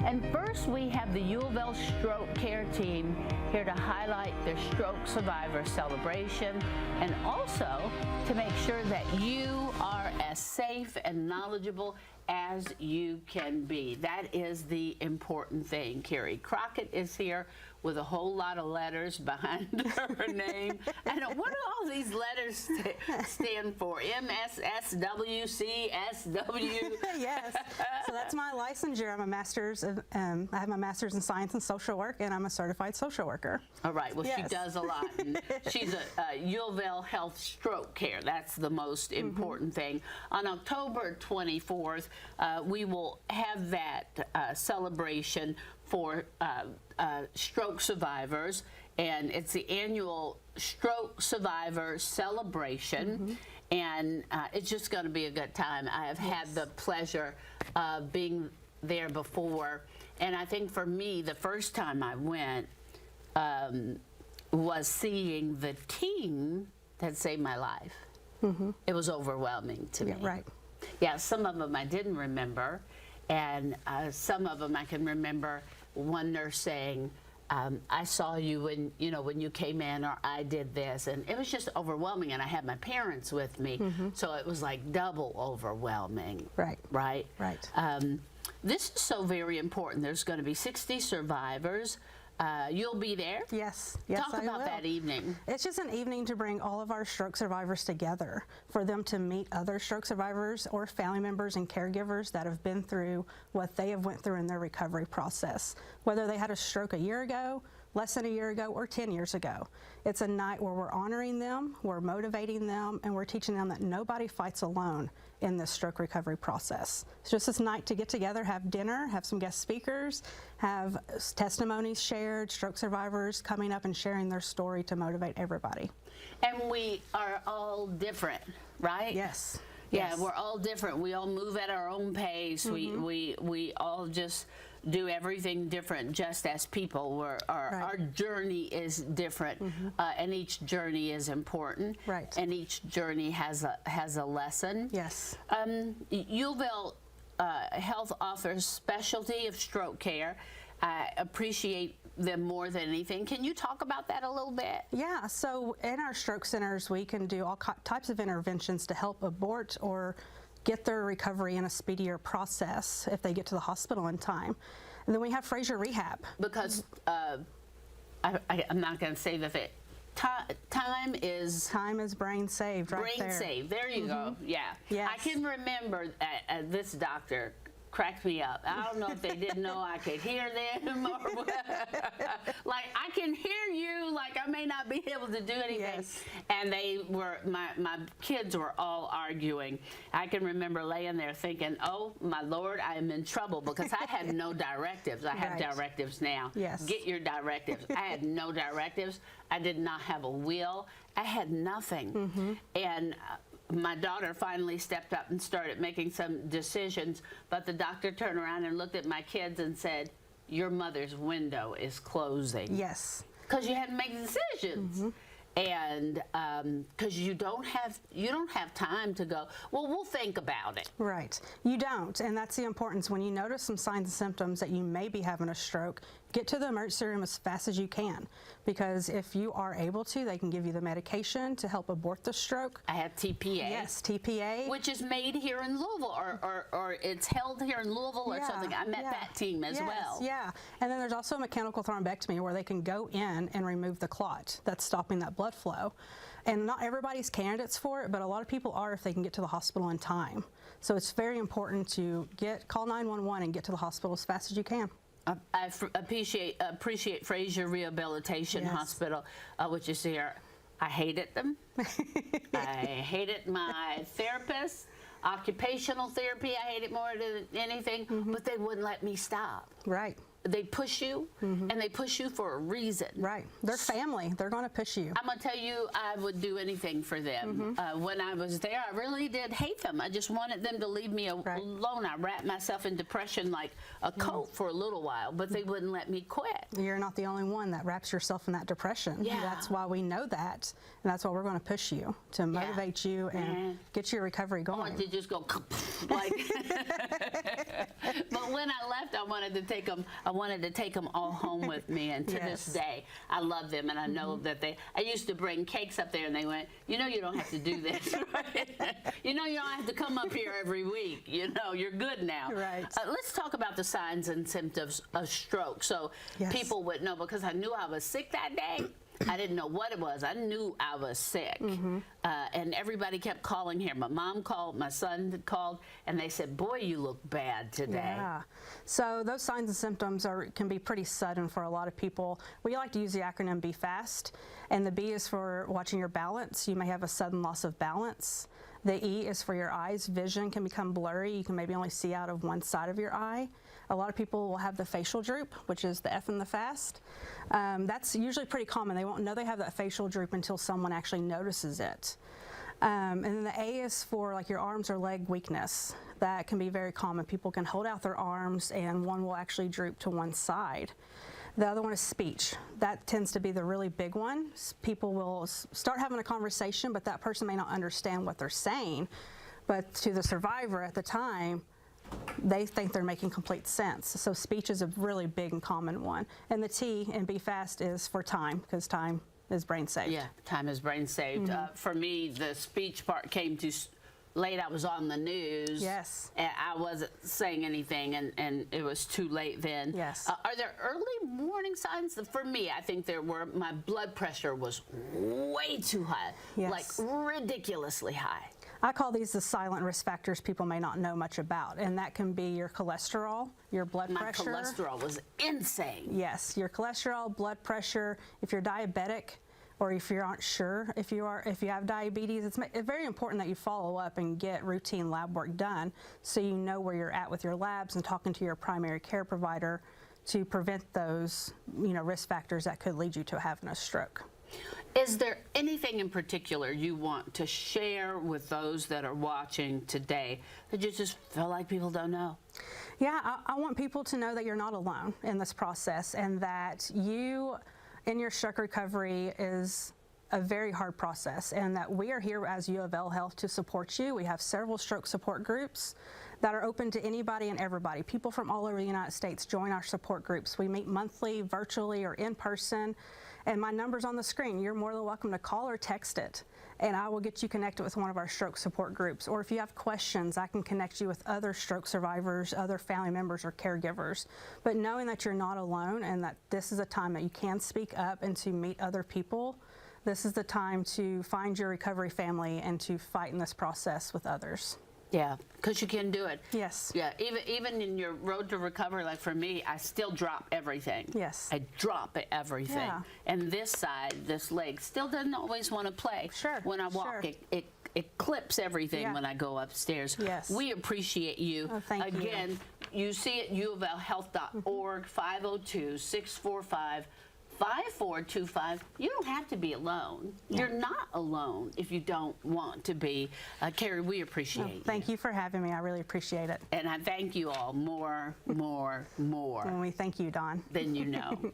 And first, we have the UofL Stroke Care Team here to highlight their stroke survivor celebration and also to make sure that you are as safe and knowledgeable as you can be. That is the important thing. Carrie Crockett is here with a whole lot of letters behind her name. And what do all these letters stand for? MSSWCSW? Yes. So that's my licensure. I'm a master's of, I have my master's in science and social work, and I'm a certified social worker. All right. Well, yes. She does a lot. And she's a UofL Health Stroke Care. That's the most important thing. On October 24th, we will have that celebration for stroke survivors, and it's the annual Stroke Survivor Celebration, and it's just going to be a good time. I have had the pleasure of being there before, and I think for me, the first time I went was seeing the team that saved my life. It was overwhelming to me. Right. Yeah, some of them I didn't remember, and some of them I can remember. One nurse saying, "I saw you when you came in," or "I did this," and it was just overwhelming. And I had my parents with me, so it was like double overwhelming. Right. Right. Right. This is so very important. There's going to be 60 survivors. You'll be there. Yes. Yes, Talk about that evening. It's just an evening to bring all of our stroke survivors together, for them to meet other stroke survivors or family members and caregivers that have been through what they have went through in their recovery process, whether they had a stroke a year ago, less than a year ago, or 10 years ago. It's a night where we're honoring them, we're motivating them, and we're teaching them that nobody fights alone in this stroke recovery process. It's just this night to get together, have dinner, have some guest speakers, have testimonies shared, stroke survivors coming up and sharing their story to motivate everybody. And we are all different, right? Yes. Yeah, yes. We're all different. We all move at our own pace. We all just do everything different, just as people. Our journey is different, and each journey is important. Right. And each journey has a lesson. Yes. UofL Health offers specialty of stroke care. I appreciate them more than anything. Can you talk about that a little bit? Yeah, so in our stroke centers, we can do all types of interventions to help abort or get their recovery in a speedier process if they get to the hospital in time. And then we have Fraser Rehab. Because I'm not going to say that time is brain saved right there. Brain saved. There you go. Yeah. Yes. I can remember this doctor cracked me up. I don't know if they didn't know I could hear them or what. Like, I can hear you, like I may not be able to do anything. Yes. And they were, my kids were all arguing. I can remember laying there thinking, oh my Lord, I am in trouble, because I had no directives. I have directives now. Yes. Get your directives. I had no directives. I did not have a will. I had nothing. And my daughter finally stepped up and started making some decisions, but the doctor turned around and looked at my kids and said, "Your mother's window is closing." Yes. Because you had to make decisions. And because you don't have time to go, well, we'll think about it. Right. You don't, and that's the importance. When you notice some signs and symptoms that you may be having a stroke, get to the emergency room as fast as you can, because if you are able to, they can give you the medication to help abort the stroke. I have TPA. Yes, TPA. Which is made here in Louisville, or it's held here in Louisville or something. I met that team as well. Yeah, and then there's also mechanical thrombectomy, where they can go in and remove the clot that's stopping that blood flow. And not everybody's candidates for it, but a lot of people are if they can get to the hospital in time. So it's very important to call 911 and get to the hospital as fast as you can. I appreciate Fraser Rehabilitation Hospital, which is here. I hated them. I hated my therapist, occupational therapy. I hated more than anything, but they wouldn't let me stop. Right. they push you, and they push you for a reason. Right. They're family. They're going to push you. I'm going to tell you, I would do anything for them. When I was there, I really did hate them. I just wanted them to leave me alone. I wrapped myself in depression like a coat for a little while, but they wouldn't let me quit. You're not the only one that wraps yourself in that depression. Yeah. That's why we know that, and that's why we're going to push you to motivate you and get your recovery I going. wanted to just go like. But when I left, I wanted to take them. I wanted to take them all home with me, and to this day, I love them, and I know that they. I used to bring cakes up there, and they went, you know, you don't have to do this. Right? You know, you don't have to come up here every week. You know, you're good now. Right. Let's talk about the signs and symptoms of stroke, so people would know, because I knew I was sick that day. I didn't know what it was. I knew I was sick. And everybody kept calling here. My mom called, my son called, and they said, boy, you look bad today. Yeah. So those signs and symptoms can be pretty sudden for a lot of people. We like to use the acronym Be Fast, and the B is for watching your balance. You may have a sudden loss of balance. The E is for your eyes. Vision can become blurry. You can maybe only see out of one side of your eye. A lot of people will have the facial droop, which is the F in the fast. That's usually pretty common. They won't know they have that facial droop until someone actually notices it. And then the A is for like your arms or leg weakness. That can be very common. People can hold out their arms and one will actually droop to one side. The other one is speech. That tends to be the really big one. People will start having a conversation, but that person may not understand what they're saying. But to the survivor at the time, they think they're making complete sense. So speech is a really big and common one. And the T in Be Fast is for time, because time is brain saved. Yeah, time is brain saved. For me, the speech part came too late. I was on the news. Yes. And I wasn't saying anything, and it was too late then. Yes. Are there early warning signs? For me, I think there were. My blood pressure was way too high, like ridiculously high. I call these the silent risk factors people may not know much about, and that can be your cholesterol, your blood pressure. My cholesterol was insane. Yes, your cholesterol, blood pressure. If you're diabetic, or if you aren't sure if you have diabetes, it's very important that you follow up and get routine lab work done, so you know where you're at with your labs and talking to your primary care provider to prevent those, risk factors that could lead you to having a stroke. Is there anything in particular you want to share with those that are watching today that you just feel like people don't know? Yeah, I want people to know that you're not alone in this process, and that you in your stroke recovery is a very hard process, and that we are here as UofL Health to support you. We have several stroke support groups that are open to anybody and everybody. People from all over the United States join our support groups. We meet monthly, virtually, or in person. And my number's on the screen. You're more than welcome to call or text it, and I will get you connected with one of our stroke support groups. Or if you have questions, I can connect you with other stroke survivors, other family members, or caregivers. But knowing that you're not alone, and that this is a time that you can speak up and to meet other people, this is the time to find your recovery family and to fight in this process with others. Yeah, because you can do it. Yes. Yeah, even in your road to recovery, like for me, I still drop everything. Yes. I drop everything. Yeah. And this side, this leg, still doesn't always want to play. Sure. When I walk, Sure. it clips everything when I go upstairs. Yes. We appreciate you. Oh, thank you. Again, you see it, UofLHealth.org, 502-645-5425. You don't have to be alone. Yeah. You're not alone if you don't want to be. Carrie, we appreciate you. Thank you for having me. I really appreciate it. And I thank you all more. And we thank you, Dawn. Than you know.